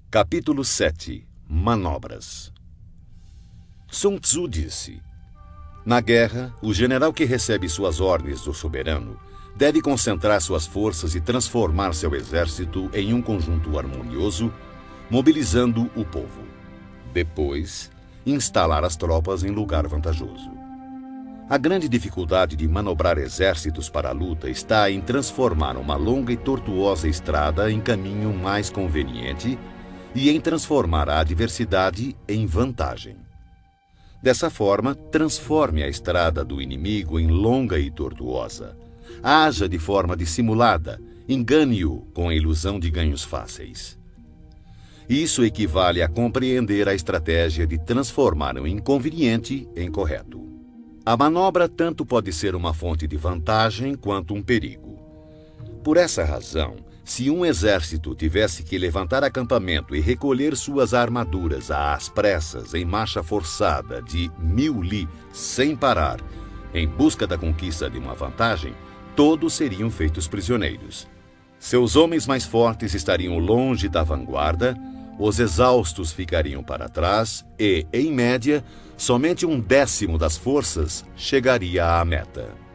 Capítulo 7. Manobras. Sun Tzu disse: na guerra, o general que recebe suas ordens do soberano deve concentrar suas forças e transformar seu exército em um conjunto harmonioso, mobilizando o povo. Depois, instalar as tropas em lugar vantajoso. A grande dificuldade de manobrar exércitos para a luta está em transformar uma longa e tortuosa estrada em caminho mais conveniente e em transformar a adversidade em vantagem. Dessa forma, transforme a estrada do inimigo em longa e tortuosa. Haja de forma dissimulada, engane-o com a ilusão de ganhos fáceis. Isso equivale a compreender a estratégia de transformar o inconveniente em correto. A manobra tanto pode ser uma fonte de vantagem quanto um perigo. Por essa razão, se um exército tivesse que levantar acampamento e recolher suas armaduras às pressas em marcha forçada de 1000 li sem parar, em busca da conquista de uma vantagem, todos seriam feitos prisioneiros. Seus homens mais fortes estariam longe da vanguarda, os exaustos ficariam para trás e, em média, somente 1/10 das forças chegaria à meta.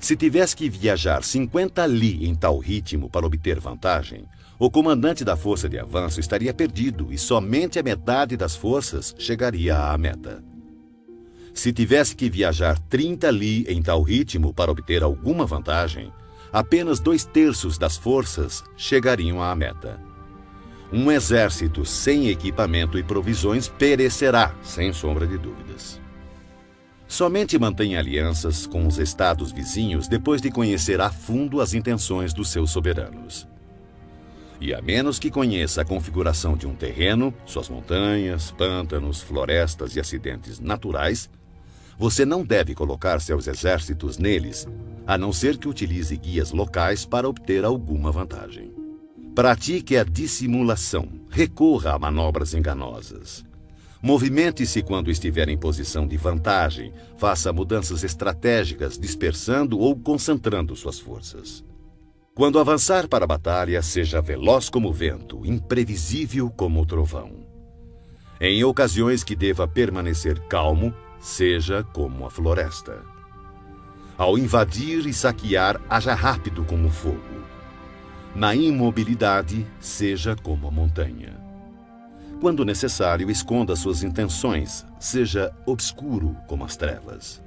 Se tivesse que viajar 50 li em tal ritmo para obter vantagem, o comandante da força de avanço estaria perdido e somente a metade das forças chegaria à meta. Se tivesse que viajar 30 li em tal ritmo para obter alguma vantagem, apenas 2/3 das forças chegariam à meta. Um exército sem equipamento e provisões perecerá, sem sombra de dúvidas. Somente mantenha alianças com os estados vizinhos depois de conhecer a fundo as intenções dos seus soberanos. E a menos que conheça a configuração de um terreno, suas montanhas, pântanos, florestas e acidentes naturais, você não deve colocar seus exércitos neles, a não ser que utilize guias locais para obter alguma vantagem. Pratique a dissimulação, recorra a manobras enganosas. Movimente-se quando estiver em posição de vantagem, faça mudanças estratégicas, dispersando ou concentrando suas forças. Quando avançar para a batalha, seja veloz como o vento, imprevisível como o trovão. Em ocasiões que deva permanecer calmo, seja como a floresta. Ao invadir e saquear, haja rápido como o fogo. Na imobilidade, seja como a montanha. Quando necessário, esconda suas intenções, seja obscuro como as trevas.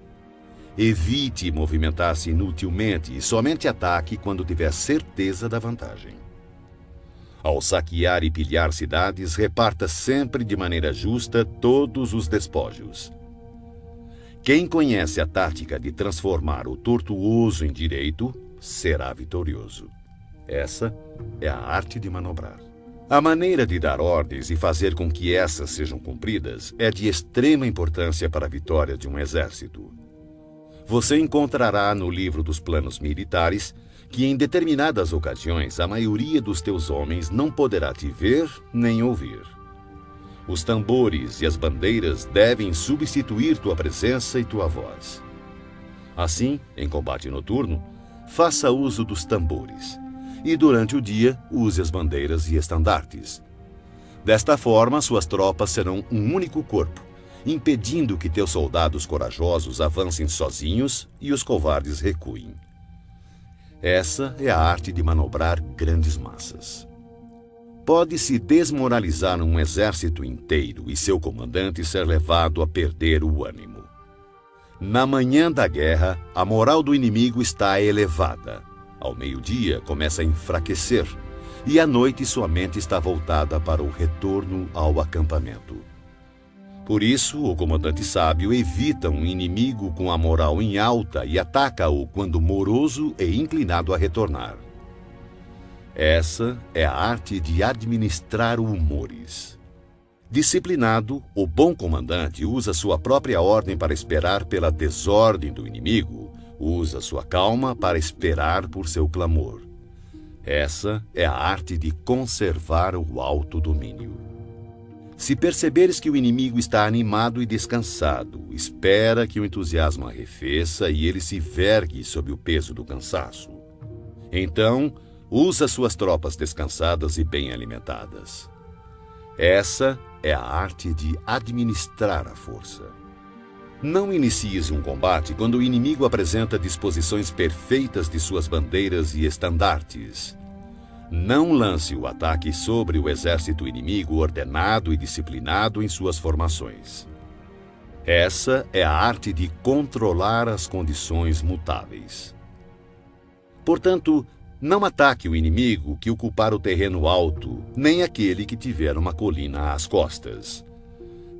Evite movimentar-se inutilmente e somente ataque quando tiver certeza da vantagem. Ao saquear e pilhar cidades, reparta sempre de maneira justa todos os despojos. Quem conhece a tática de transformar o tortuoso em direito, será vitorioso. Essa é a arte de manobrar. A maneira de dar ordens e fazer com que essas sejam cumpridas é de extrema importância para a vitória de um exército. Você encontrará no livro dos planos militares que em determinadas ocasiões a maioria dos teus homens não poderá te ver nem ouvir. Os tambores e as bandeiras devem substituir tua presença e tua voz. Assim, em combate noturno, faça uso dos tambores. E durante o dia, use as bandeiras e estandartes. Desta forma, suas tropas serão um único corpo, impedindo que teus soldados corajosos avancem sozinhos e os covardes recuem. Essa é a arte de manobrar grandes massas. Pode-se desmoralizar um exército inteiro e seu comandante ser levado a perder o ânimo. Na manhã da guerra, a moral do inimigo está elevada. Ao meio-dia, começa a enfraquecer, e à noite sua mente está voltada para o retorno ao acampamento. Por isso, o comandante sábio evita um inimigo com a moral em alta e ataca-o quando moroso e inclinado a retornar. Essa é a arte de administrar humores. Disciplinado, o bom comandante usa sua própria ordem para esperar pela desordem do inimigo, usa sua calma para esperar por seu clamor. Essa é a arte de conservar o autodomínio. Se perceberes que o inimigo está animado e descansado, espera que o entusiasmo arrefeça e ele se vergue sob o peso do cansaço. Então, usa suas tropas descansadas e bem alimentadas. Essa é a arte de administrar a força. Não inicies um combate quando o inimigo apresenta disposições perfeitas de suas bandeiras e estandartes. Não lance o ataque sobre o exército inimigo ordenado e disciplinado em suas formações. Essa é a arte de controlar as condições mutáveis. Portanto, não ataque o inimigo que ocupar o terreno alto, nem aquele que tiver uma colina às costas.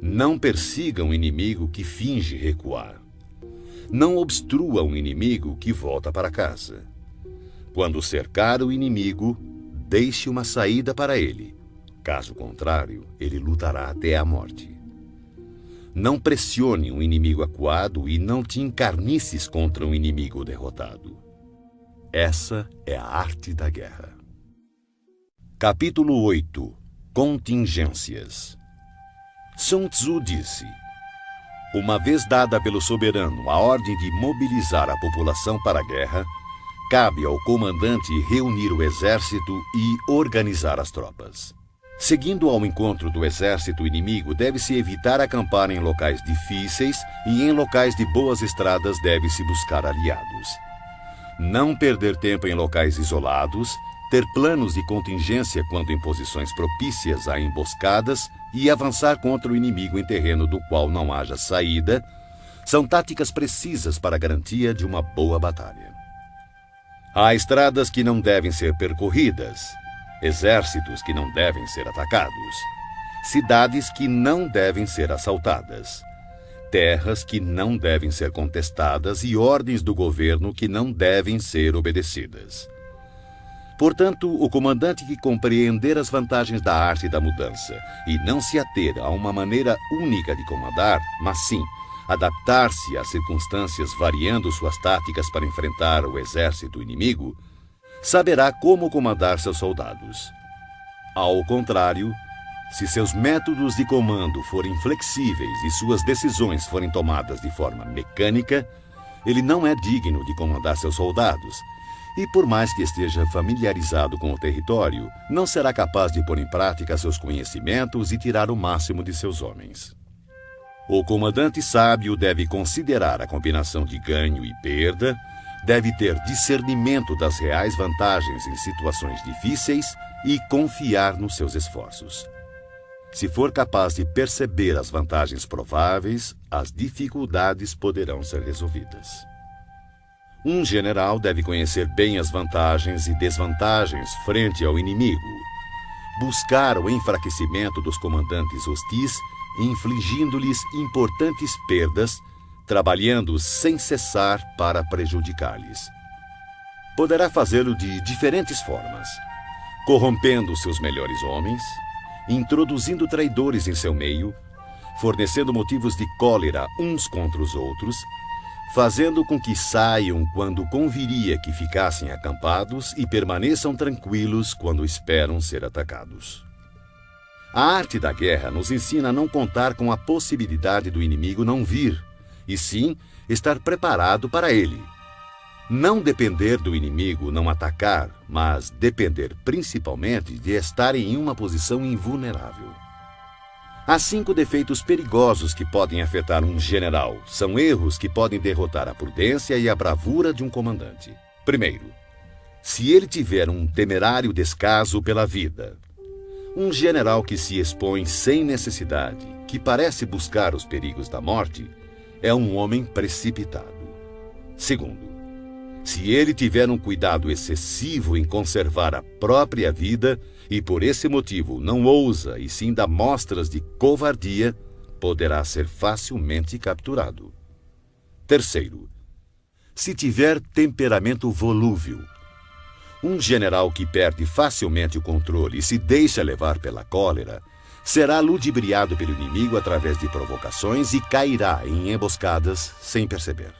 Não persiga um inimigo que finge recuar. Não obstrua um inimigo que volta para casa. Quando cercar o inimigo, deixe uma saída para ele. Caso contrário, ele lutará até a morte. Não pressione um inimigo acuado e não te encarnices contra um inimigo derrotado. Essa é a arte da guerra. Capítulo 8. Contingências. Sun Tzu disse: uma vez dada pelo soberano a ordem de mobilizar a população para a guerra, cabe ao comandante reunir o exército e organizar as tropas. Seguindo ao encontro do exército inimigo, deve-se evitar acampar em locais difíceis e em locais de boas estradas deve-se buscar aliados. Não perder tempo em locais isolados, ter planos de contingência quando em posições propícias a emboscadas e avançar contra o inimigo em terreno do qual não haja saída, são táticas precisas para a garantia de uma boa batalha. Há estradas que não devem ser percorridas, exércitos que não devem ser atacados, cidades que não devem ser assaltadas, terras que não devem ser contestadas e ordens do governo que não devem ser obedecidas. Portanto, o comandante que compreender as vantagens da arte da mudança e não se ater a uma maneira única de comandar, mas sim adaptar-se às circunstâncias variando suas táticas para enfrentar o exército inimigo, saberá como comandar seus soldados. Ao contrário, se seus métodos de comando forem flexíveis e suas decisões forem tomadas de forma mecânica, ele não é digno de comandar seus soldados, e por mais que esteja familiarizado com o território, não será capaz de pôr em prática seus conhecimentos e tirar o máximo de seus homens. O comandante sábio deve considerar a combinação de ganho e perda, deve ter discernimento das reais vantagens em situações difíceis e confiar nos seus esforços. Se for capaz de perceber as vantagens prováveis, as dificuldades poderão ser resolvidas. Um general deve conhecer bem as vantagens e desvantagens frente ao inimigo, buscar o enfraquecimento dos comandantes hostis, infligindo-lhes importantes perdas, trabalhando sem cessar para prejudicar-lhes. Poderá fazê-lo de diferentes formas: corrompendo seus melhores homens, introduzindo traidores em seu meio, fornecendo motivos de cólera uns contra os outros, fazendo com que saiam quando conviria que ficassem acampados e permaneçam tranquilos quando esperam ser atacados. A arte da guerra nos ensina a não contar com a possibilidade do inimigo não vir, e sim estar preparado para ele. Não depender do inimigo não atacar, mas depender principalmente de estar em uma posição invulnerável. Há 5 defeitos perigosos que podem afetar um general. São erros que podem derrotar a prudência e a bravura de um comandante. Primeiro, se ele tiver um temerário descaso pela vida. Um general que se expõe sem necessidade, que parece buscar os perigos da morte, é um homem precipitado. Segundo, se ele tiver um cuidado excessivo em conservar a própria vida e por esse motivo não ousa e sim dá mostras de covardia, poderá ser facilmente capturado. Terceiro, se tiver temperamento volúvel. Um general que perde facilmente o controle e se deixa levar pela cólera será ludibriado pelo inimigo através de provocações e cairá em emboscadas sem perceber.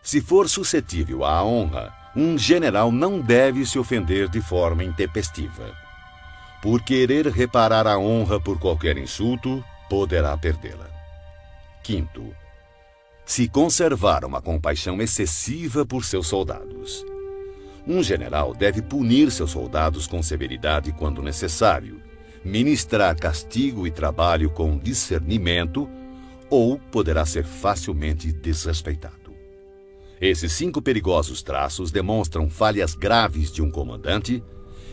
Se for suscetível à honra, um general não deve se ofender de forma intempestiva. Por querer reparar a honra por qualquer insulto, poderá perdê-la. Quinto, se conservar uma compaixão excessiva por seus soldados. Um general deve punir seus soldados com severidade quando necessário, ministrar castigo e trabalho com discernimento, ou poderá ser facilmente desrespeitado. Esses 5 perigosos traços demonstram falhas graves de um comandante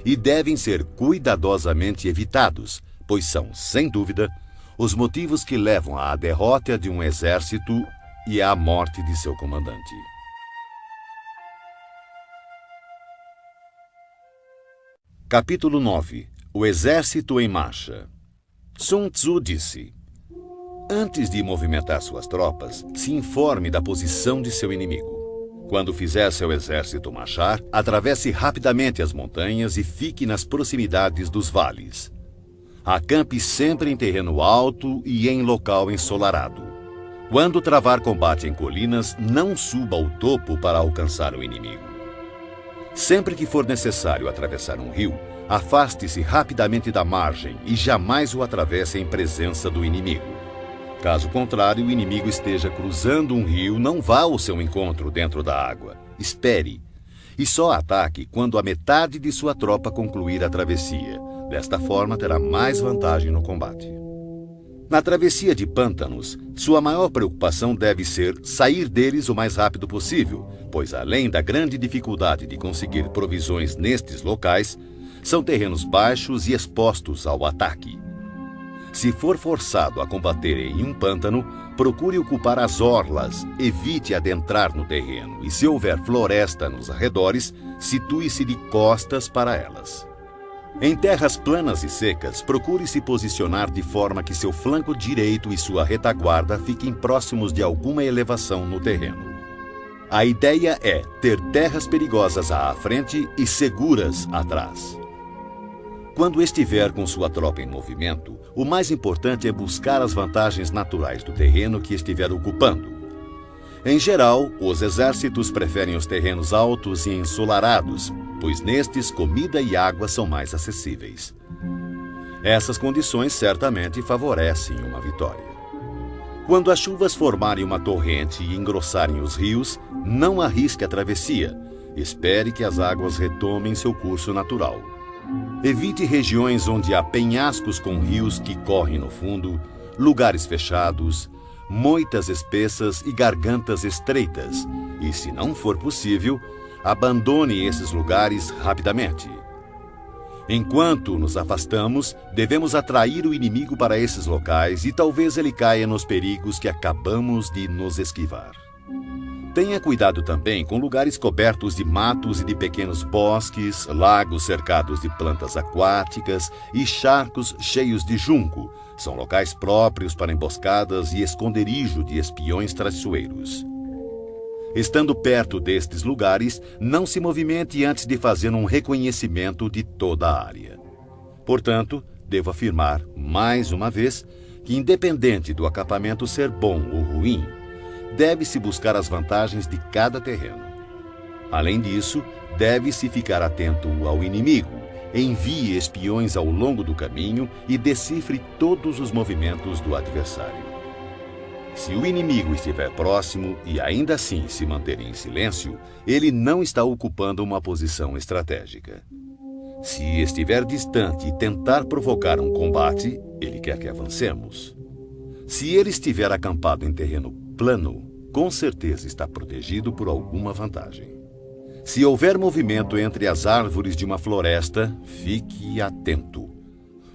e devem ser cuidadosamente evitados, pois são, sem dúvida, os motivos que levam à derrota de um exército e à morte de seu comandante. Capítulo 9. O exército em marcha. Sun Tzu disse: antes de movimentar suas tropas, se informe da posição de seu inimigo. Quando fizer seu exército marchar, atravesse rapidamente as montanhas e fique nas proximidades dos vales. Acampe sempre em terreno alto e em local ensolarado. Quando travar combate em colinas, não suba ao topo para alcançar o inimigo. Sempre que for necessário atravessar um rio, afaste-se rapidamente da margem e jamais o atravesse em presença do inimigo. Caso contrário, o inimigo esteja cruzando um rio, não vá ao seu encontro dentro da água. Espere. E só ataque quando a metade de sua tropa concluir a travessia. Desta forma, terá mais vantagem no combate. Na travessia de pântanos, sua maior preocupação deve ser sair deles o mais rápido possível, pois além da grande dificuldade de conseguir provisões nestes locais, são terrenos baixos e expostos ao ataque. Se for forçado a combater em um pântano, procure ocupar as orlas, evite adentrar no terreno e, se houver floresta nos arredores, situe-se de costas para elas. Em terras planas e secas, procure se posicionar de forma que seu flanco direito e sua retaguarda fiquem próximos de alguma elevação no terreno. A ideia é ter terras perigosas à frente e seguras atrás. Quando estiver com sua tropa em movimento, o mais importante é buscar as vantagens naturais do terreno que estiver ocupando. Em geral, os exércitos preferem os terrenos altos e ensolarados, pois nestes comida e água são mais acessíveis. Essas condições certamente favorecem uma vitória. Quando as chuvas formarem uma torrente e engrossarem os rios, não arrisque a travessia. Espere que as águas retomem seu curso natural. Evite regiões onde há penhascos com rios que correm no fundo, lugares fechados, moitas espessas e gargantas estreitas, e, se não for possível, abandone esses lugares rapidamente. Enquanto nos afastamos, devemos atrair o inimigo para esses locais e talvez ele caia nos perigos que acabamos de nos esquivar. Tenha cuidado também com lugares cobertos de matos e de pequenos bosques, lagos cercados de plantas aquáticas e charcos cheios de junco. São locais próprios para emboscadas e esconderijo de espiões traiçoeiros. Estando perto destes lugares, não se movimente antes de fazer um reconhecimento de toda a área. Portanto, devo afirmar, mais uma vez, que independente do acampamento ser bom ou ruim, deve-se buscar as vantagens de cada terreno. Além disso, deve-se ficar atento ao inimigo, envie espiões ao longo do caminho e decifre todos os movimentos do adversário. Se o inimigo estiver próximo e ainda assim se manter em silêncio, ele não está ocupando uma posição estratégica. Se estiver distante e tentar provocar um combate, ele quer que avancemos. Se ele estiver acampado em terreno plano, com certeza está protegido por alguma vantagem. Se houver movimento entre as árvores de uma floresta, fique atento.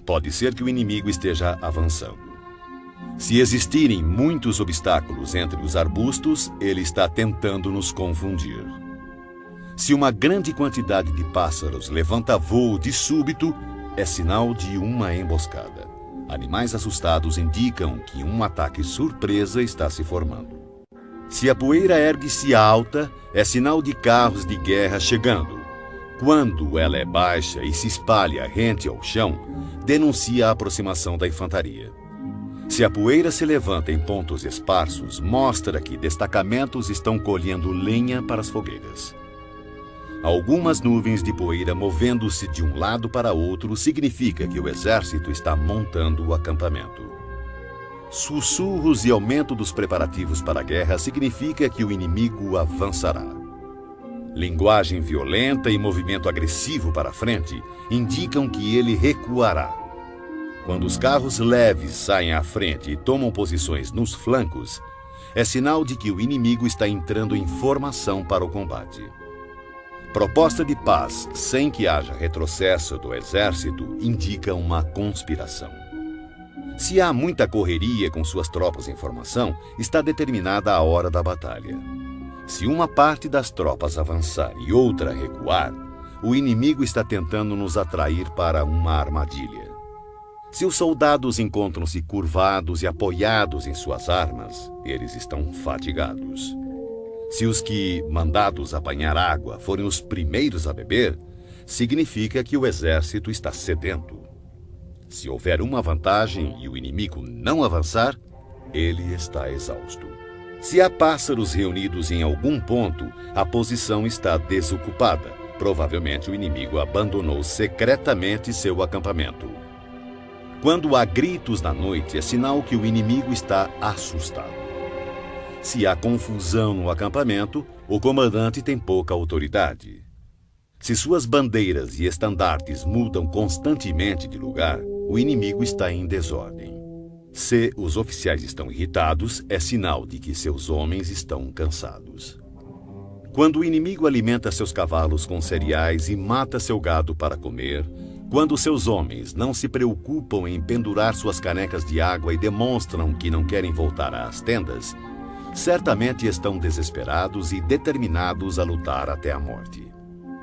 Pode ser que o inimigo esteja avançando. Se existirem muitos obstáculos entre os arbustos, ele está tentando nos confundir. Se uma grande quantidade de pássaros levanta voo de súbito, é sinal de uma emboscada. Animais assustados indicam que um ataque surpresa está se formando. Se a poeira ergue-se alta, é sinal de carros de guerra chegando. Quando ela é baixa e se espalha rente ao chão, denuncia a aproximação da infantaria. Se a poeira se levanta em pontos esparsos, mostra que destacamentos estão colhendo lenha para as fogueiras. Algumas nuvens de poeira movendo-se de um lado para outro significa que o exército está montando o acampamento. Sussurros e aumento dos preparativos para a guerra significa que o inimigo avançará. Linguagem violenta e movimento agressivo para a frente indicam que ele recuará. Quando os carros leves saem à frente e tomam posições nos flancos, é sinal de que o inimigo está entrando em formação para o combate. Proposta de paz sem que haja retrocesso do exército indica uma conspiração. Se há muita correria com suas tropas em formação, está determinada a hora da batalha. Se uma parte das tropas avançar e outra recuar, o inimigo está tentando nos atrair para uma armadilha. Se os soldados encontram-se curvados e apoiados em suas armas, eles estão fatigados. Se os que, mandados apanhar água, forem os primeiros a beber, significa que o exército está sedento. Se houver uma vantagem e o inimigo não avançar, ele está exausto. Se há pássaros reunidos em algum ponto, a posição está desocupada. Provavelmente o inimigo abandonou secretamente seu acampamento. Quando há gritos na noite, é sinal que o inimigo está assustado. Se há confusão no acampamento, o comandante tem pouca autoridade. Se suas bandeiras e estandartes mudam constantemente de lugar, o inimigo está em desordem. Se os oficiais estão irritados, é sinal de que seus homens estão cansados. Quando o inimigo alimenta seus cavalos com cereais e mata seu gado para comer, quando seus homens não se preocupam em pendurar suas canecas de água e demonstram que não querem voltar às tendas, certamente estão desesperados e determinados a lutar até a morte.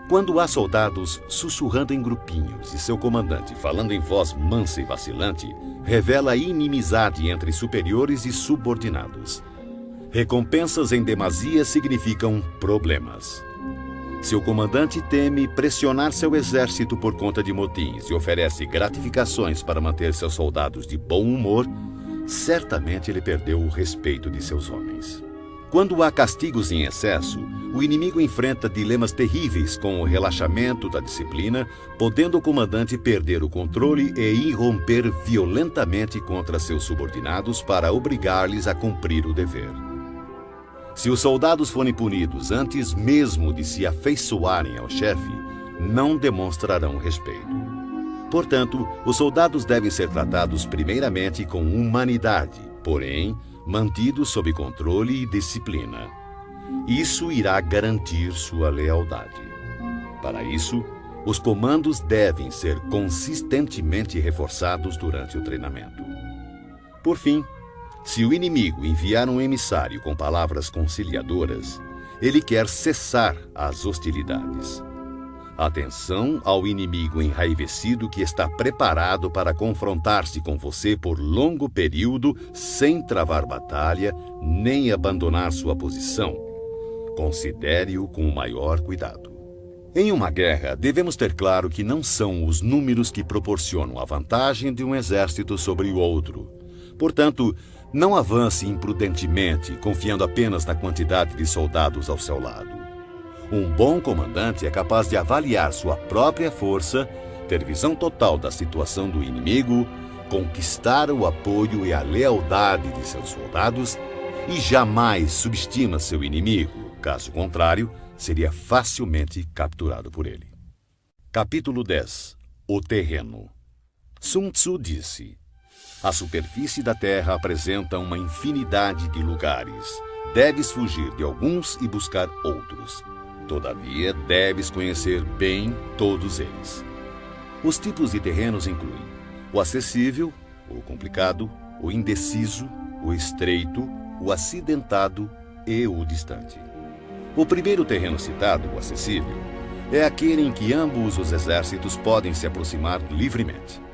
Quando há soldados sussurrando em grupinhos e seu comandante falando em voz mansa e vacilante, revela inimizade entre superiores e subordinados. Recompensas em demasia significam problemas. Se o comandante teme pressionar seu exército por conta de motins e oferece gratificações para manter seus soldados de bom humor, certamente ele perdeu o respeito de seus homens. Quando há castigos em excesso, o inimigo enfrenta dilemas terríveis com o relaxamento da disciplina, podendo o comandante perder o controle e irromper violentamente contra seus subordinados para obrigar-lhes a cumprir o dever. Se os soldados forem punidos antes mesmo de se afeiçoarem ao chefe, não demonstrarão respeito. Portanto, os soldados devem ser tratados primeiramente com humanidade, porém, mantidos sob controle e disciplina. Isso irá garantir sua lealdade. Para isso, os comandos devem ser consistentemente reforçados durante o treinamento. Por fim, se o inimigo enviar um emissário com palavras conciliadoras, ele quer cessar as hostilidades. Atenção ao inimigo enraivecido que está preparado para confrontar-se com você por longo período sem travar batalha nem abandonar sua posição. Considere-o com o maior cuidado. Em uma guerra, devemos ter claro que não são os números que proporcionam a vantagem de um exército sobre o outro. Portanto, não avance imprudentemente, confiando apenas na quantidade de soldados ao seu lado. Um bom comandante é capaz de avaliar sua própria força, ter visão total da situação do inimigo, conquistar o apoio e a lealdade de seus soldados e jamais subestima seu inimigo. Caso contrário, seria facilmente capturado por ele. Capítulo 10. O terreno. Sun Tzu disse: a superfície da terra apresenta uma infinidade de lugares. Deves fugir de alguns e buscar outros. Todavia, deves conhecer bem todos eles. Os tipos de terrenos incluem o acessível, o complicado, o indeciso, o estreito, o acidentado e o distante. O primeiro terreno citado, o acessível, é aquele em que ambos os exércitos podem se aproximar livremente.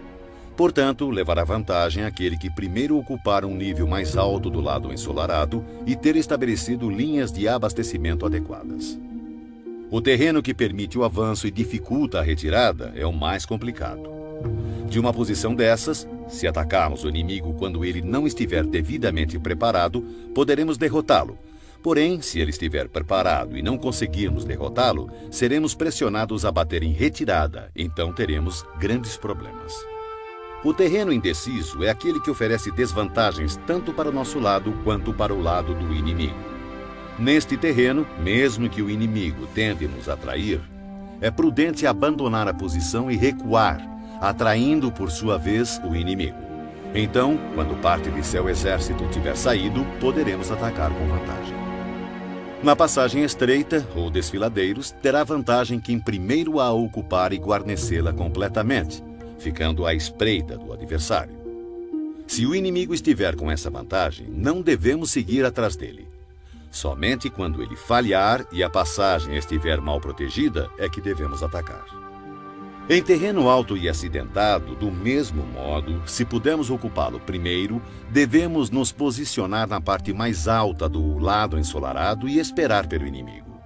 Portanto, levará vantagem aquele que primeiro ocupar um nível mais alto do lado ensolarado e ter estabelecido linhas de abastecimento adequadas. O terreno que permite o avanço e dificulta a retirada é o mais complicado. De uma posição dessas, se atacarmos o inimigo quando ele não estiver devidamente preparado, poderemos derrotá-lo. Porém, se ele estiver preparado e não conseguirmos derrotá-lo, seremos pressionados a bater em retirada, então teremos grandes problemas. O terreno indeciso é aquele que oferece desvantagens tanto para o nosso lado quanto para o lado do inimigo. Neste terreno, mesmo que o inimigo tente nos atrair, é prudente abandonar a posição e recuar, atraindo por sua vez o inimigo. Então, quando parte de seu exército tiver saído, poderemos atacar com vantagem. Na passagem estreita, ou desfiladeiros, terá vantagem quem primeiro a ocupar e guarnecê-la completamente, ficando à espreita do adversário. Se o inimigo estiver com essa vantagem, não devemos seguir atrás dele. Somente quando ele falhar e a passagem estiver mal protegida é que devemos atacar. Em terreno alto e acidentado, do mesmo modo, se pudermos ocupá-lo primeiro, devemos nos posicionar na parte mais alta do lado ensolarado e esperar pelo inimigo.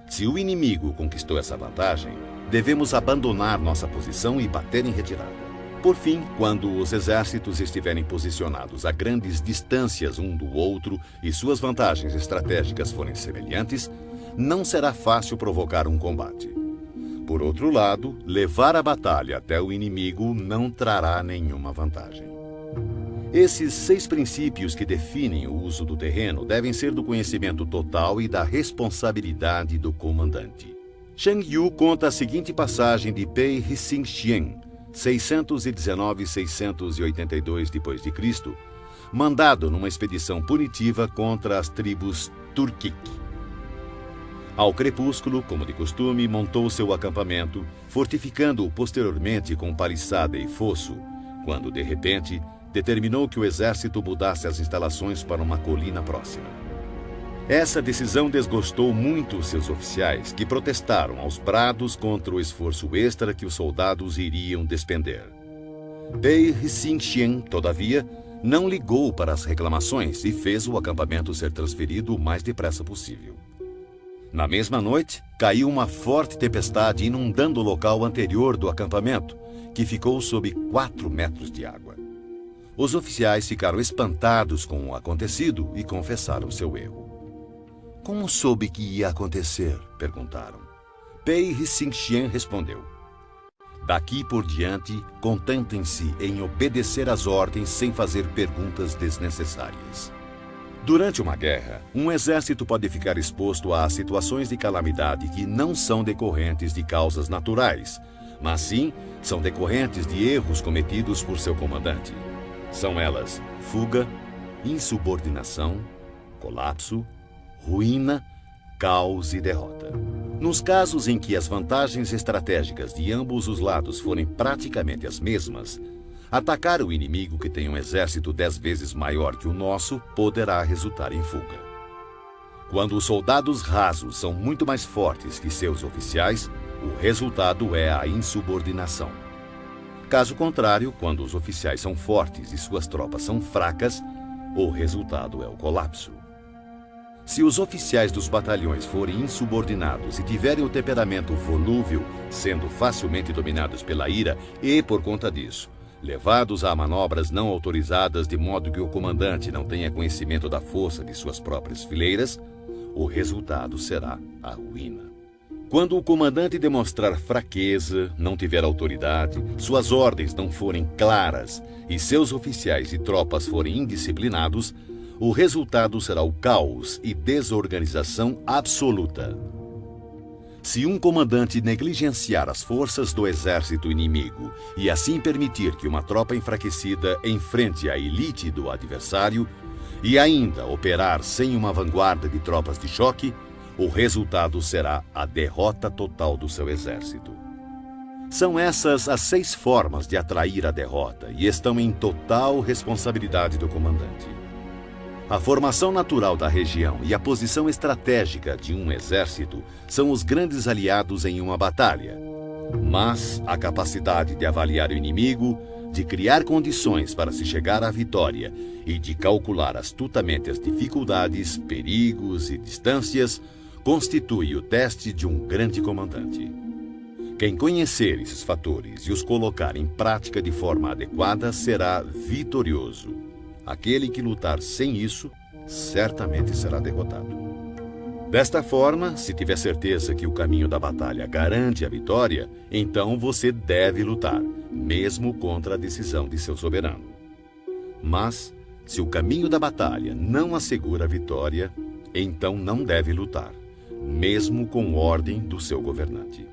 Se o inimigo conquistou essa vantagem, devemos abandonar nossa posição e bater em retirada. Por fim, quando os exércitos estiverem posicionados a grandes distâncias um do outro e suas vantagens estratégicas forem semelhantes, não será fácil provocar um combate. Por outro lado, levar a batalha até o inimigo não trará nenhuma vantagem. Esses 6 princípios que definem o uso do terreno devem ser do conhecimento total e da responsabilidade do comandante. Shang Yu conta a seguinte passagem de Pei Hsing Xian, 619-682 d.C., mandado numa expedição punitiva contra as tribos Turkic. Ao crepúsculo, como de costume, montou seu acampamento, fortificando-o posteriormente com paliçada e fosso, quando, de repente, determinou que o exército mudasse as instalações para uma colina próxima. Essa decisão desgostou muito seus oficiais, que protestaram aos brados contra o esforço extra que os soldados iriam despender. Pei Hsing Xian, todavia, não ligou para as reclamações e fez o acampamento ser transferido o mais depressa possível. Na mesma noite, caiu uma forte tempestade inundando o local anterior do acampamento, que ficou sob 4 metros de água. Os oficiais ficaram espantados com o acontecido e confessaram seu erro. "Como soube que ia acontecer?" perguntaram. Pei Hsing Xian respondeu: "Daqui por diante, contentem-se em obedecer às ordens sem fazer perguntas desnecessárias." Durante uma guerra, um exército pode ficar exposto a situações de calamidade que não são decorrentes de causas naturais, mas sim são decorrentes de erros cometidos por seu comandante. São elas fuga, insubordinação, colapso, ruína, caos e derrota. Nos casos em que as vantagens estratégicas de ambos os lados forem praticamente as mesmas, atacar o inimigo que tem um exército 10 vezes maior que o nosso poderá resultar em fuga. Quando os soldados rasos são muito mais fortes que seus oficiais, o resultado é a insubordinação. Caso contrário, quando os oficiais são fortes e suas tropas são fracas, o resultado é o colapso. Se os oficiais dos batalhões forem insubordinados e tiverem o temperamento volúvel, sendo facilmente dominados pela ira e, por conta disso, levados a manobras não autorizadas de modo que o comandante não tenha conhecimento da força de suas próprias fileiras, o resultado será a ruína. Quando o comandante demonstrar fraqueza, não tiver autoridade, suas ordens não forem claras e seus oficiais e tropas forem indisciplinados, o resultado será o caos e desorganização absoluta. Se um comandante negligenciar as forças do exército inimigo e assim permitir que uma tropa enfraquecida enfrente a elite do adversário e ainda operar sem uma vanguarda de tropas de choque, o resultado será a derrota total do seu exército. São essas as 6 formas de atrair a derrota e estão em total responsabilidade do comandante. A formação natural da região e a posição estratégica de um exército são os grandes aliados em uma batalha. Mas a capacidade de avaliar o inimigo, de criar condições para se chegar à vitória e de calcular astutamente as dificuldades, perigos e distâncias constitui o teste de um grande comandante. Quem conhecer esses fatores e os colocar em prática de forma adequada será vitorioso. Aquele que lutar sem isso, certamente será derrotado. Desta forma, se tiver certeza que o caminho da batalha garante a vitória, então você deve lutar, mesmo contra a decisão de seu soberano. Mas, se o caminho da batalha não assegura a vitória, então não deve lutar, mesmo com ordem do seu governante.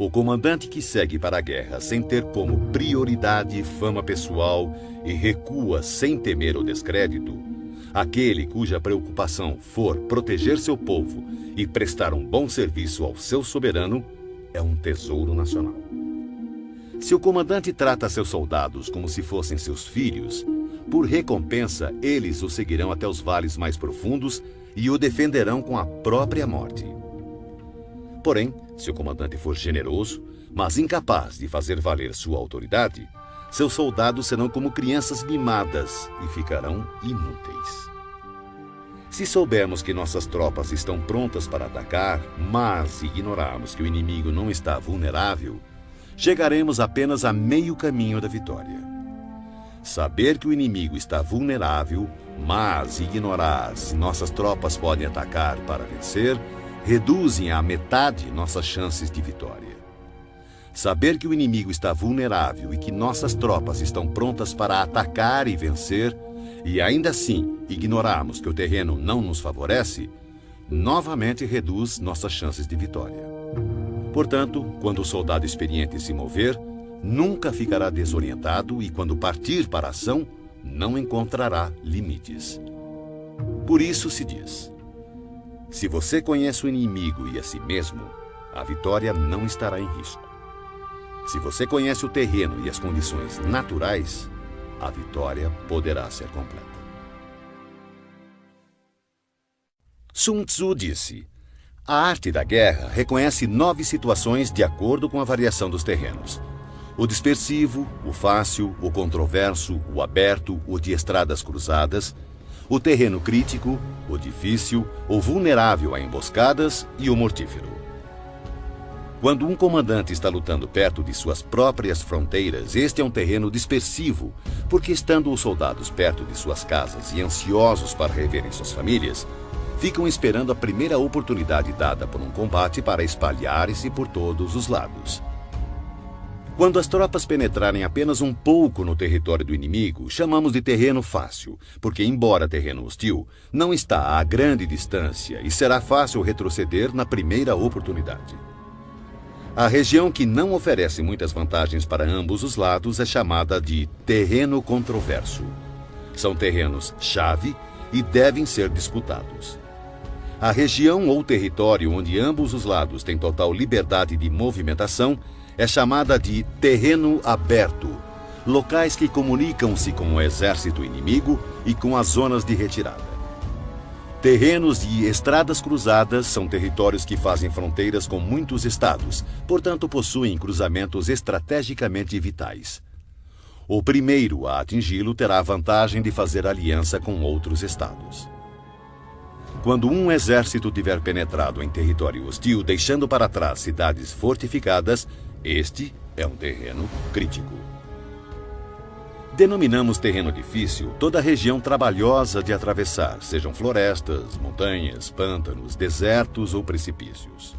O comandante que segue para a guerra sem ter como prioridade fama pessoal e recua sem temer o descrédito, aquele cuja preocupação for proteger seu povo e prestar um bom serviço ao seu soberano, é um tesouro nacional. Se o comandante trata seus soldados como se fossem seus filhos, por recompensa eles o seguirão até os vales mais profundos e o defenderão com a própria morte. Porém, se o comandante for generoso, mas incapaz de fazer valer sua autoridade, seus soldados serão como crianças mimadas e ficarão inúteis. Se soubermos que nossas tropas estão prontas para atacar, mas ignorarmos que o inimigo não está vulnerável, chegaremos apenas a meio caminho da vitória. Saber que o inimigo está vulnerável, mas ignorar se nossas tropas podem atacar para vencer, reduzem à metade nossas chances de vitória. Saber que o inimigo está vulnerável e que nossas tropas estão prontas para atacar e vencer, e ainda assim ignorarmos que o terreno não nos favorece, novamente reduz nossas chances de vitória. Portanto, quando o soldado experiente se mover, nunca ficará desorientado e quando partir para a ação, não encontrará limites. Por isso se diz: se você conhece o inimigo e a si mesmo, a vitória não estará em risco. Se você conhece o terreno e as condições naturais, a vitória poderá ser completa. Sun Tzu disse: a arte da guerra reconhece 9 situações de acordo com a variação dos terrenos. O dispersivo, o fácil, o controverso, o aberto, o de estradas cruzadas, o terreno crítico, o difícil, o vulnerável a emboscadas e o mortífero. Quando um comandante está lutando perto de suas próprias fronteiras, este é um terreno dispersivo, porque estando os soldados perto de suas casas e ansiosos para reverem suas famílias, ficam esperando a primeira oportunidade dada por um combate para espalharem-se por todos os lados. Quando as tropas penetrarem apenas um pouco no território do inimigo, chamamos de terreno fácil, porque, embora terreno hostil, não está a grande distância e será fácil retroceder na primeira oportunidade. A região que não oferece muitas vantagens para ambos os lados é chamada de terreno controverso. São terrenos-chave e devem ser disputados. A região ou território onde ambos os lados têm total liberdade de movimentação é chamada de terreno aberto, locais que comunicam-se com o exército inimigo e com as zonas de retirada. Terrenos e estradas cruzadas são territórios que fazem fronteiras com muitos estados, portanto possuem cruzamentos estrategicamente vitais. O primeiro a atingi-lo terá a vantagem de fazer aliança com outros estados. Quando um exército tiver penetrado em território hostil, deixando para trás cidades fortificadas, este é um terreno crítico. Denominamos terreno difícil toda a região trabalhosa de atravessar, sejam florestas, montanhas, pântanos, desertos ou precipícios.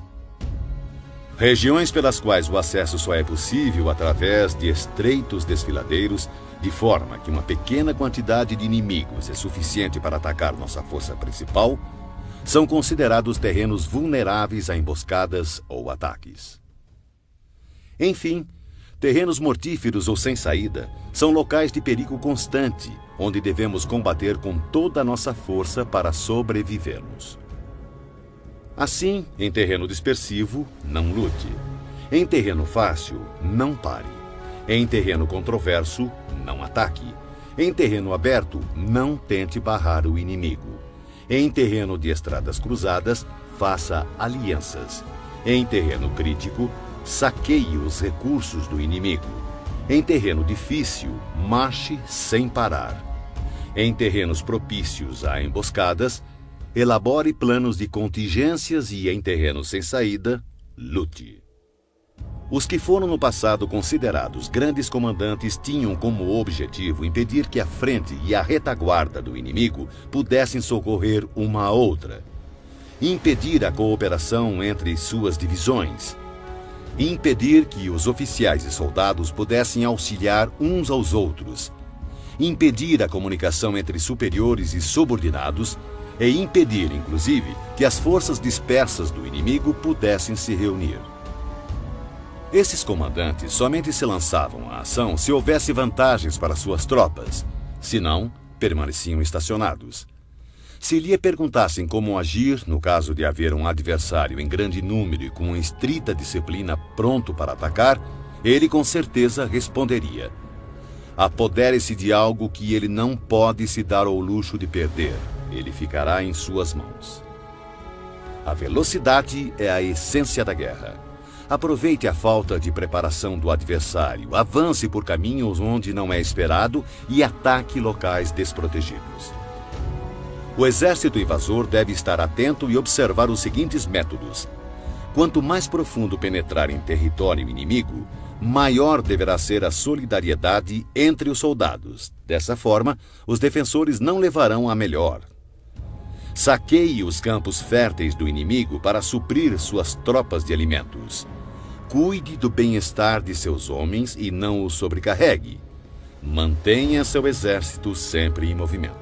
Regiões pelas quais o acesso só é possível através de estreitos desfiladeiros, de forma que uma pequena quantidade de inimigos é suficiente para atacar nossa força principal, são considerados terrenos vulneráveis a emboscadas ou ataques. Enfim, terrenos mortíferos ou sem saída são locais de perigo constante, onde devemos combater com toda a nossa força para sobrevivermos. Assim, em terreno dispersivo, não lute. Em terreno fácil, não pare. Em terreno controverso, não ataque. Em terreno aberto, não tente barrar o inimigo. Em terreno de estradas cruzadas, faça alianças. Em terreno crítico, saqueie os recursos do inimigo. Em terreno difícil, marche sem parar. Em terrenos propícios a emboscadas, elabore planos de contingências e, em terrenos sem saída, lute. Os que foram no passado considerados grandes comandantes tinham como objetivo impedir que a frente e a retaguarda do inimigo pudessem socorrer uma a outra, impedir a cooperação entre suas divisões, impedir que os oficiais e soldados pudessem auxiliar uns aos outros, impedir a comunicação entre superiores e subordinados e impedir, inclusive, que as forças dispersas do inimigo pudessem se reunir. Esses comandantes somente se lançavam à ação se houvesse vantagens para suas tropas, senão, permaneciam estacionados. Se lhe perguntassem como agir no caso de haver um adversário em grande número e com uma estrita disciplina pronto para atacar, ele com certeza responderia: apodere-se de algo que ele não pode se dar ao luxo de perder. Ele ficará em suas mãos. A velocidade é a essência da guerra. Aproveite a falta de preparação do adversário, avance por caminhos onde não é esperado e ataque locais desprotegidos. O exército invasor deve estar atento e observar os seguintes métodos. Quanto mais profundo penetrar em território inimigo, maior deverá ser a solidariedade entre os soldados. Dessa forma, os defensores não levarão a melhor. Saqueie os campos férteis do inimigo para suprir suas tropas de alimentos. Cuide do bem-estar de seus homens e não os sobrecarregue. Mantenha seu exército sempre em movimento.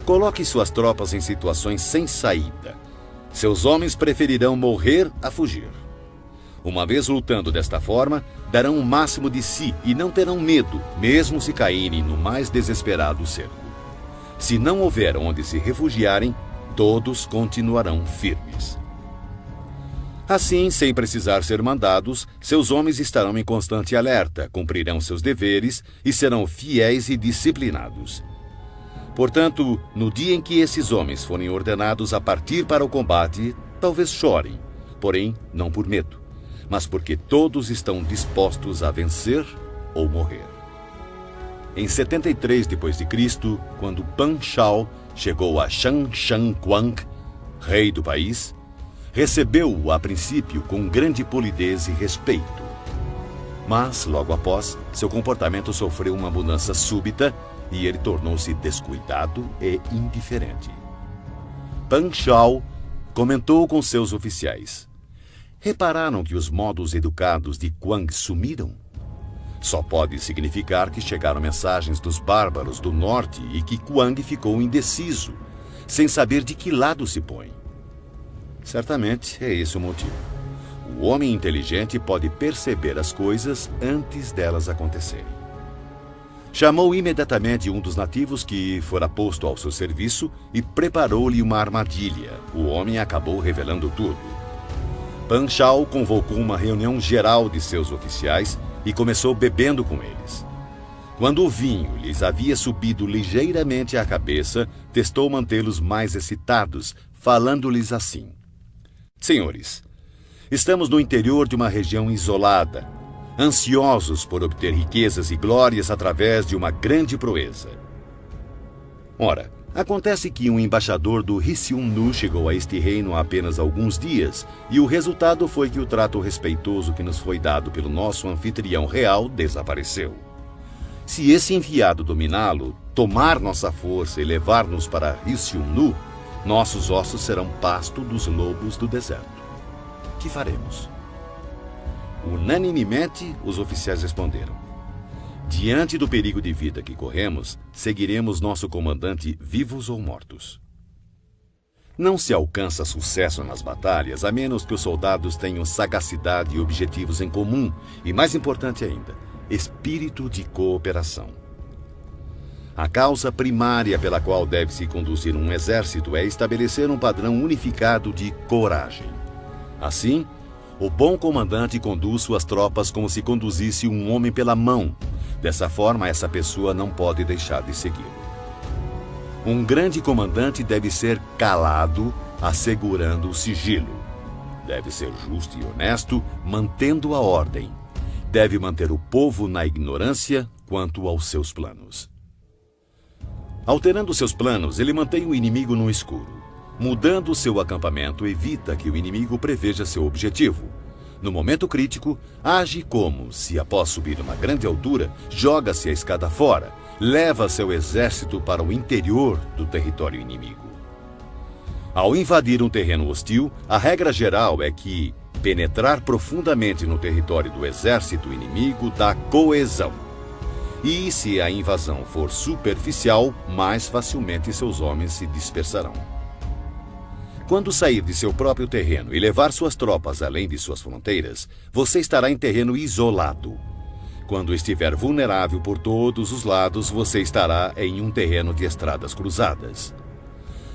Coloque suas tropas em situações sem saída. Seus homens preferirão morrer a fugir. Uma vez lutando desta forma, darão o máximo de si e não terão medo, mesmo se caírem no mais desesperado cerco. Se não houver onde se refugiarem, todos continuarão firmes. Assim, sem precisar ser mandados, seus homens estarão em constante alerta, cumprirão seus deveres e serão fiéis e disciplinados. Portanto, no dia em que esses homens forem ordenados a partir para o combate, talvez chorem, porém não por medo, mas porque todos estão dispostos a vencer ou morrer. Em 73 d.C., quando Pan Shao chegou a Shan Shan Quang, rei do país, recebeu-o a princípio com grande polidez e respeito. Mas, logo após, seu comportamento sofreu uma mudança súbita e ele tornou-se descuidado e indiferente. Pan Shao comentou com seus oficiais: repararam que os modos educados de Quang sumiram? Só pode significar que chegaram mensagens dos bárbaros do norte e que Quang ficou indeciso, sem saber de que lado se põe. Certamente é esse o motivo. O homem inteligente pode perceber as coisas antes delas acontecerem. Chamou imediatamente um dos nativos que fora posto ao seu serviço e preparou-lhe uma armadilha. O homem acabou revelando tudo. Pan Shao convocou uma reunião geral de seus oficiais e começou bebendo com eles. Quando o vinho lhes havia subido ligeiramente à cabeça, testou mantê-los mais excitados, falando-lhes assim: senhores, estamos no interior de uma região isolada, ansiosos por obter riquezas e glórias através de uma grande proeza. Ora, acontece que um embaixador do Ryuseong-nu chegou a este reino há apenas alguns dias, e o resultado foi que o trato respeitoso que nos foi dado pelo nosso anfitrião real desapareceu. Se esse enviado dominá-lo, tomar nossa força e levar-nos para Ryuseong-nu, nossos ossos serão pasto dos lobos do deserto. Que faremos? Unanimemente, os oficiais responderam: diante do perigo de vida que corremos, seguiremos nosso comandante vivos ou mortos. Não se alcança sucesso nas batalhas a menos que os soldados tenham sagacidade e objetivos em comum e, mais importante ainda, espírito de cooperação. A causa primária pela qual deve-se conduzir um exército é estabelecer um padrão unificado de coragem. Assim, o bom comandante conduz suas tropas como se conduzisse um homem pela mão. Dessa forma, essa pessoa não pode deixar de segui-lo. Um grande comandante deve ser calado, assegurando o sigilo. Deve ser justo e honesto, mantendo a ordem. Deve manter o povo na ignorância quanto aos seus planos. Alterando seus planos, ele mantém o inimigo no escuro. Mudando seu acampamento, evita que o inimigo preveja seu objetivo. No momento crítico, age como se, após subir uma grande altura, joga-se a escada fora, leva seu exército para o interior do território inimigo. Ao invadir um terreno hostil, a regra geral é que penetrar profundamente no território do exército inimigo dá coesão. E se a invasão for superficial, mais facilmente seus homens se dispersarão. Quando sair de seu próprio terreno e levar suas tropas além de suas fronteiras, você estará em terreno isolado. Quando estiver vulnerável por todos os lados, você estará em um terreno de estradas cruzadas.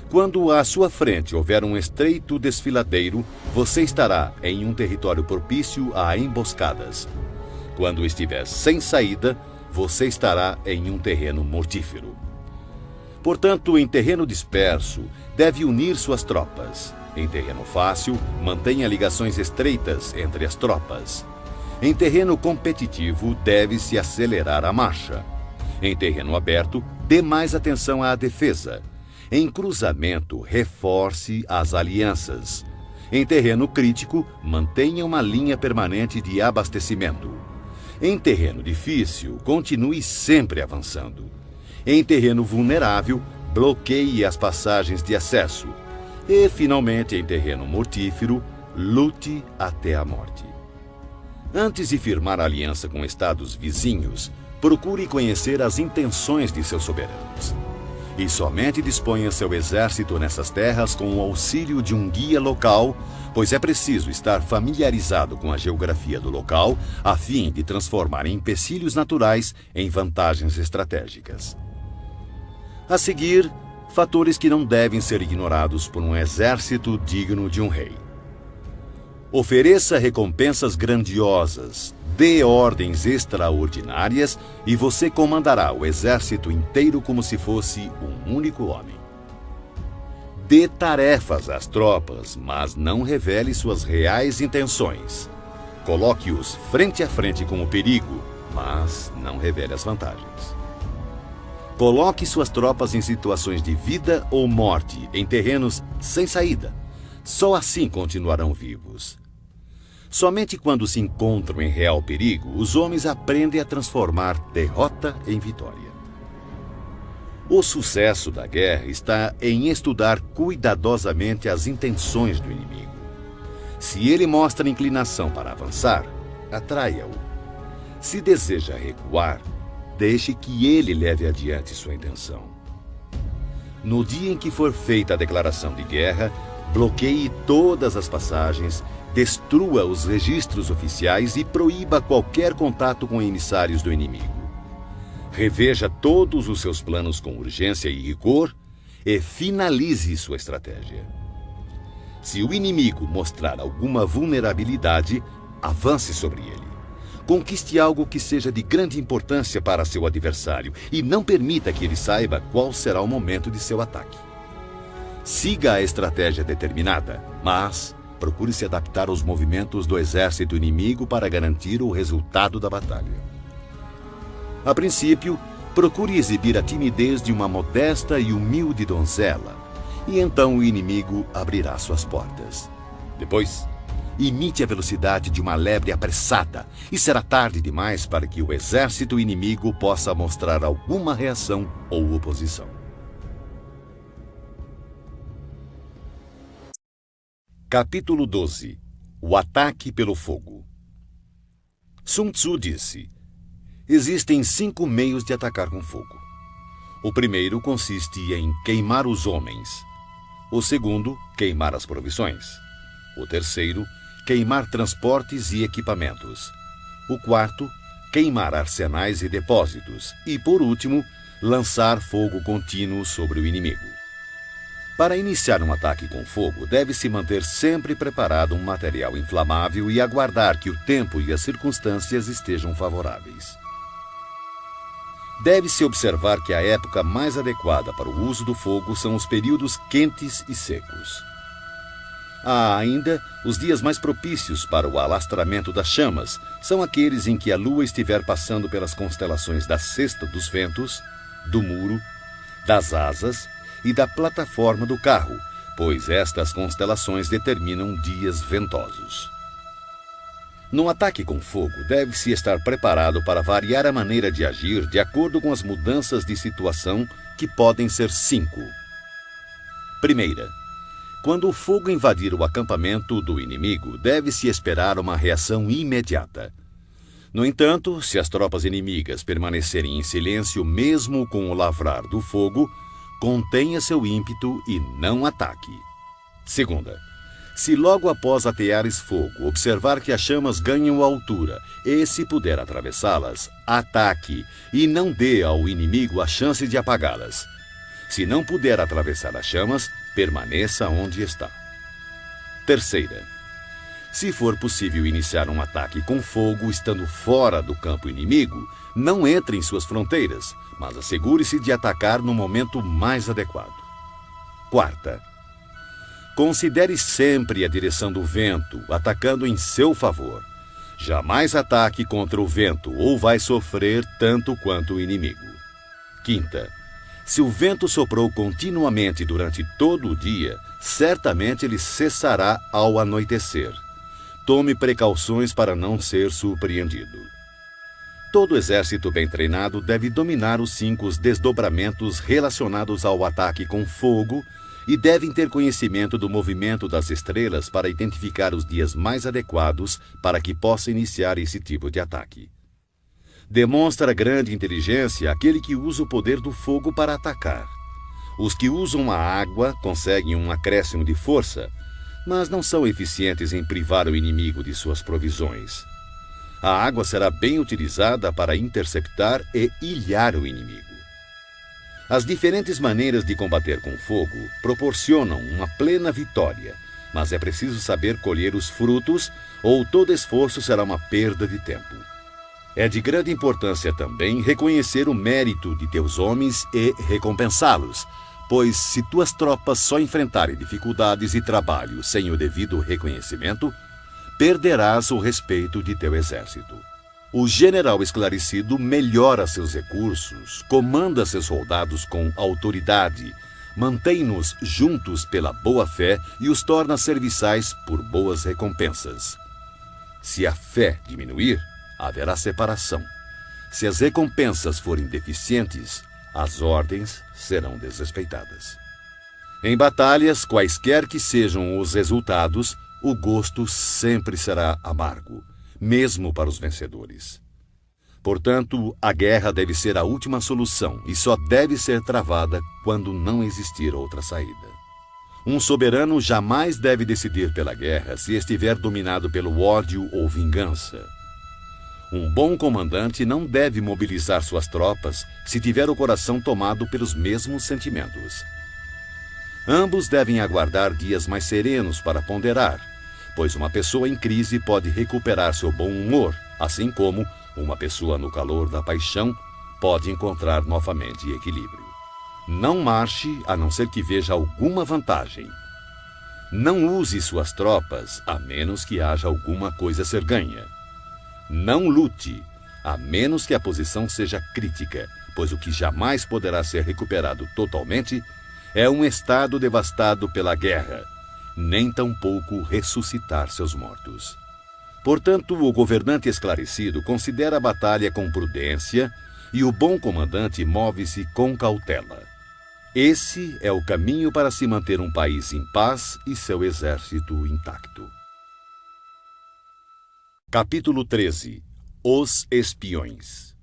Quando à sua frente houver um estreito desfiladeiro, você estará em um território propício a emboscadas. Quando estiver sem saída, você estará em um terreno mortífero. Portanto, em terreno disperso, deve unir suas tropas. Em terreno fácil, mantenha ligações estreitas entre as tropas. Em terreno competitivo, deve-se acelerar a marcha. Em terreno aberto, dê mais atenção à defesa. Em cruzamento, reforce as alianças. Em terreno crítico, mantenha uma linha permanente de abastecimento. Em terreno difícil, continue sempre avançando. Em terreno vulnerável, bloqueie as passagens de acesso. E, finalmente, em terreno mortífero, lute até a morte. Antes de firmar aliança com estados vizinhos, procure conhecer as intenções de seus soberanos. E somente disponha seu exército nessas terras com o auxílio de um guia local, pois é preciso estar familiarizado com a geografia do local a fim de transformar empecilhos naturais em vantagens estratégicas. A seguir, fatores que não devem ser ignorados por um exército digno de um rei. Ofereça recompensas grandiosas, dê ordens extraordinárias e você comandará o exército inteiro como se fosse um único homem. Dê tarefas às tropas, mas não revele suas reais intenções. Coloque-os frente a frente com o perigo, mas não revele as vantagens. Coloque suas tropas em situações de vida ou morte, em terrenos sem saída. Só assim continuarão vivos. Somente quando se encontram em real perigo, os homens aprendem a transformar derrota em vitória. O sucesso da guerra está em estudar cuidadosamente as intenções do inimigo. Se ele mostra inclinação para avançar, atraia-o. Se deseja recuar, deixe que ele leve adiante sua intenção. No dia em que for feita a declaração de guerra, bloqueie todas as passagens, destrua os registros oficiais e proíba qualquer contato com emissários do inimigo. Reveja todos os seus planos com urgência e rigor e finalize sua estratégia. Se o inimigo mostrar alguma vulnerabilidade, avance sobre ele. Conquiste algo que seja de grande importância para seu adversário e não permita que ele saiba qual será o momento de seu ataque. Siga a estratégia determinada, mas procure se adaptar aos movimentos do exército inimigo para garantir o resultado da batalha. A princípio, procure exibir a timidez de uma modesta e humilde donzela, e então o inimigo abrirá suas portas. Depois, imite a velocidade de uma lebre apressada, e será tarde demais para que o exército inimigo possa mostrar alguma reação ou oposição. Capítulo 12. O ataque pelo fogo. Sun Tzu disse: existem 5 meios de atacar com fogo. O primeiro consiste em queimar os homens. O segundo, queimar as provisões. O terceiro, queimar transportes e equipamentos. O quarto, queimar arsenais e depósitos. E, por último, lançar fogo contínuo sobre o inimigo. Para iniciar um ataque com fogo, deve-se manter sempre preparado um material inflamável e aguardar que o tempo e as circunstâncias estejam favoráveis. Deve-se observar que a época mais adequada para o uso do fogo são os períodos quentes e secos. Há ainda os dias mais propícios para o alastramento das chamas, são aqueles em que a lua estiver passando pelas constelações da cesta dos ventos, do muro, das asas e da plataforma do carro, pois estas constelações determinam dias ventosos. No ataque com fogo, deve-se estar preparado para variar a maneira de agir de acordo com as mudanças de situação, que podem ser 5. Primeira, quando o fogo invadir o acampamento do inimigo, deve-se esperar uma reação imediata. No entanto, se as tropas inimigas permanecerem em silêncio mesmo com o lavrar do fogo, contenha seu ímpeto e não ataque. Segunda, se logo após ateares fogo observar que as chamas ganham altura e, se puder atravessá-las, ataque e não dê ao inimigo a chance de apagá-las. Se não puder atravessar as chamas, permaneça onde está. Terceira, se for possível iniciar um ataque com fogo estando fora do campo inimigo, não entre em suas fronteiras, mas assegure-se de atacar no momento mais adequado. Quarta, considere sempre a direção do vento, atacando em seu favor. Jamais ataque contra o vento ou vai sofrer tanto quanto o inimigo. Quinta, se o vento soprou continuamente durante todo o dia, certamente ele cessará ao anoitecer. Tome precauções para não ser surpreendido. Todo exército bem treinado deve dominar os 5 desdobramentos relacionados ao ataque com fogo e devem ter conhecimento do movimento das estrelas para identificar os dias mais adequados para que possa iniciar esse tipo de ataque. Demonstra grande inteligência aquele que usa o poder do fogo para atacar. Os que usam a água conseguem um acréscimo de força, mas não são eficientes em privar o inimigo de suas provisões. A água será bem utilizada para interceptar e ilhar o inimigo. As diferentes maneiras de combater com fogo proporcionam uma plena vitória, mas é preciso saber colher os frutos ou todo esforço será uma perda de tempo. É de grande importância também reconhecer o mérito de teus homens e recompensá-los, pois se tuas tropas só enfrentarem dificuldades e trabalho sem o devido reconhecimento, perderás o respeito de teu exército. O general esclarecido melhora seus recursos, comanda seus soldados com autoridade, mantém-nos juntos pela boa fé e os torna serviçais por boas recompensas. Se a fé diminuir, haverá separação. Se as recompensas forem deficientes, as ordens serão desrespeitadas. Em batalhas, quaisquer que sejam os resultados, o gosto sempre será amargo, mesmo para os vencedores. Portanto, a guerra deve ser a última solução e só deve ser travada quando não existir outra saída. Um soberano jamais deve decidir pela guerra se estiver dominado pelo ódio ou vingança. Um bom comandante não deve mobilizar suas tropas se tiver o coração tomado pelos mesmos sentimentos. Ambos devem aguardar dias mais serenos para ponderar, pois uma pessoa em crise pode recuperar seu bom humor, assim como uma pessoa no calor da paixão pode encontrar novamente equilíbrio. Não marche a não ser que veja alguma vantagem. Não use suas tropas a menos que haja alguma coisa a ser ganha. Não lute, a menos que a posição seja crítica, pois o que jamais poderá ser recuperado totalmente é um estado devastado pela guerra, nem tampouco ressuscitar seus mortos. Portanto, o governante esclarecido considera a batalha com prudência e o bom comandante move-se com cautela. Esse é o caminho para se manter um país em paz e seu exército intacto. Capítulo 13. Os espiões.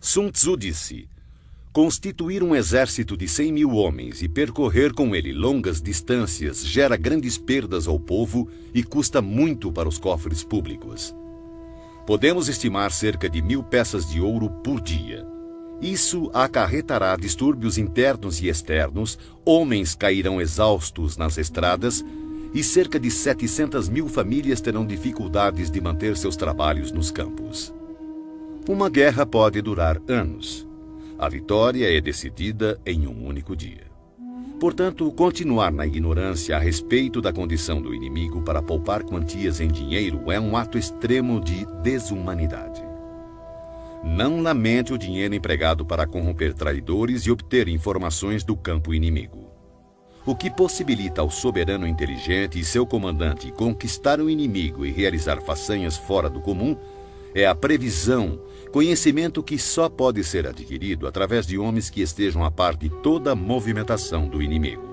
Sun Tzu disse: constituir um exército de 100.000 homens e percorrer com ele longas distâncias gera grandes perdas ao povo e custa muito para os cofres públicos. Podemos estimar cerca de 1.000 peças de ouro por dia. Isso acarretará distúrbios internos e externos, homens cairão exaustos nas estradas e cerca de 700.000 famílias terão dificuldades de manter seus trabalhos nos campos. Uma guerra pode durar anos. A vitória é decidida em um único dia. Portanto, continuar na ignorância a respeito da condição do inimigo para poupar quantias em dinheiro é um ato extremo de desumanidade. Não lamente o dinheiro empregado para corromper traidores e obter informações do campo inimigo. O que possibilita ao soberano inteligente e seu comandante conquistar o inimigo e realizar façanhas fora do comum é a previsão, conhecimento que só pode ser adquirido através de homens que estejam a par de toda a movimentação do inimigo.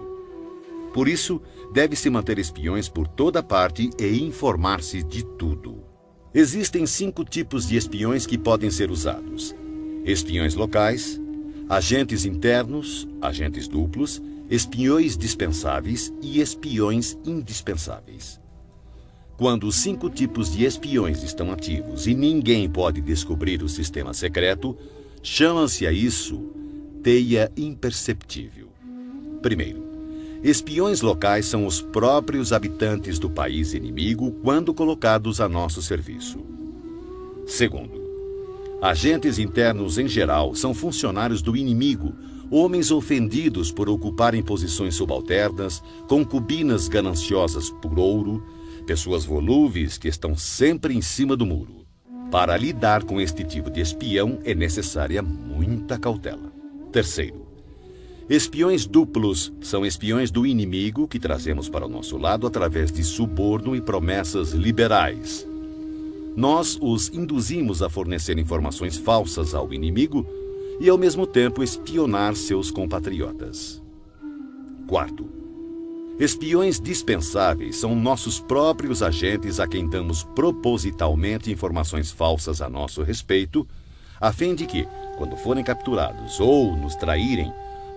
Por isso, deve-se manter espiões por toda parte e informar-se de tudo. Existem 5 tipos de espiões que podem ser usados: espiões locais, agentes internos, agentes duplos espiões dispensáveis e espiões indispensáveis. Quando os 5 tipos de espiões estão ativos e ninguém pode descobrir o sistema secreto, chama-se a isso teia imperceptível. Primeiro, espiões locais são os próprios habitantes do país inimigo quando colocados a nosso serviço. Segundo, agentes internos em geral são funcionários do inimigo, homens ofendidos por ocuparem posições subalternas, concubinas gananciosas por ouro, pessoas volúveis que estão sempre em cima do muro. Para lidar com este tipo de espião é necessária muita cautela. Terceiro, espiões duplos são espiões do inimigo que trazemos para o nosso lado através de suborno e promessas liberais. Nós os induzimos a fornecer informações falsas ao inimigo e, ao mesmo tempo, espionar seus compatriotas. Quarto, espiões dispensáveis são nossos próprios agentes a quem damos propositalmente informações falsas a nosso respeito, a fim de que, quando forem capturados ou nos traírem,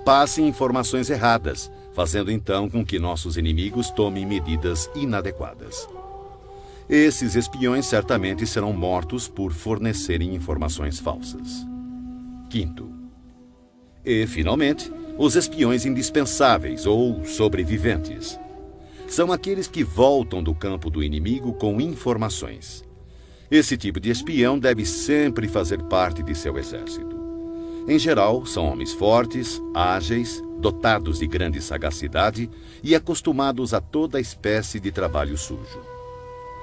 passem informações erradas, fazendo então com que nossos inimigos tomem medidas inadequadas. Esses espiões certamente serão mortos por fornecerem informações falsas. Quinto. E, finalmente, os espiões indispensáveis ou sobreviventes. São aqueles que voltam do campo do inimigo com informações. Esse tipo de espião deve sempre fazer parte de seu exército. Em geral, são homens fortes, ágeis, dotados de grande sagacidade e acostumados a toda espécie de trabalho sujo.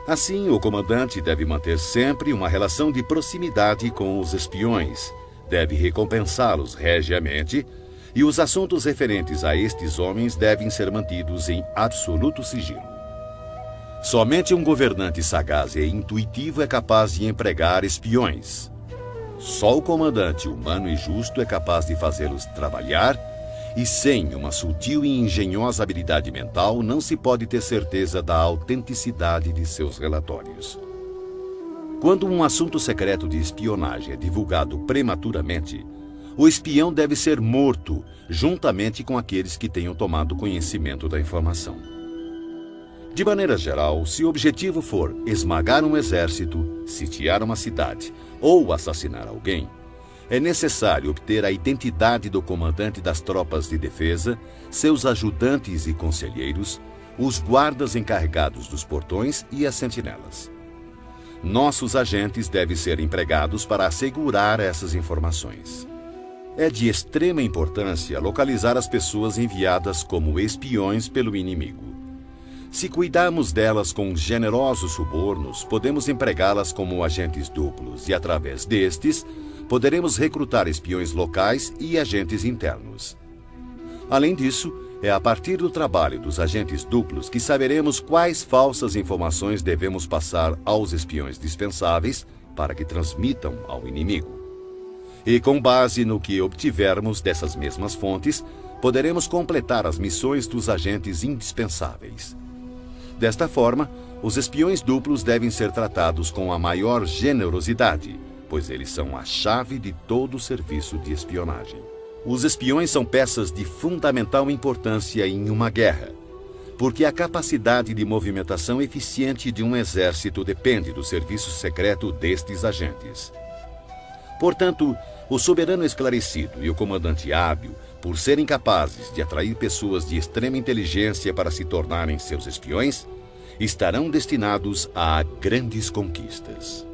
Assim, o comandante deve manter sempre uma relação de proximidade com os espiões, deve recompensá-los regiamente e os assuntos referentes a estes homens devem ser mantidos em absoluto sigilo. Somente um governante sagaz e intuitivo é capaz de empregar espiões. Só o comandante humano e justo é capaz de fazê-los trabalhar e, sem uma sutil e engenhosa habilidade mental, não se pode ter certeza da autenticidade de seus relatórios. Quando um assunto secreto de espionagem é divulgado prematuramente, o espião deve ser morto, juntamente com aqueles que tenham tomado conhecimento da informação. De maneira geral, se o objetivo for esmagar um exército, sitiar uma cidade ou assassinar alguém, é necessário obter a identidade do comandante das tropas de defesa, seus ajudantes e conselheiros, os guardas encarregados dos portões e as sentinelas. Nossos agentes devem ser empregados para assegurar essas informações. É de extrema importância localizar as pessoas enviadas como espiões pelo inimigo. Se cuidarmos delas com generosos subornos, podemos empregá-las como agentes duplos e, através destes, poderemos recrutar espiões locais e agentes internos. Além disso, é a partir do trabalho dos agentes duplos que saberemos quais falsas informações devemos passar aos espiões dispensáveis para que transmitam ao inimigo. E com base no que obtivermos dessas mesmas fontes, poderemos completar as missões dos agentes indispensáveis. Desta forma, os espiões duplos devem ser tratados com a maior generosidade, pois eles são a chave de todo o serviço de espionagem. Os espiões são peças de fundamental importância em uma guerra, porque a capacidade de movimentação eficiente de um exército depende do serviço secreto destes agentes. Portanto, o soberano esclarecido e o comandante hábil, por serem capazes de atrair pessoas de extrema inteligência para se tornarem seus espiões, estarão destinados a grandes conquistas.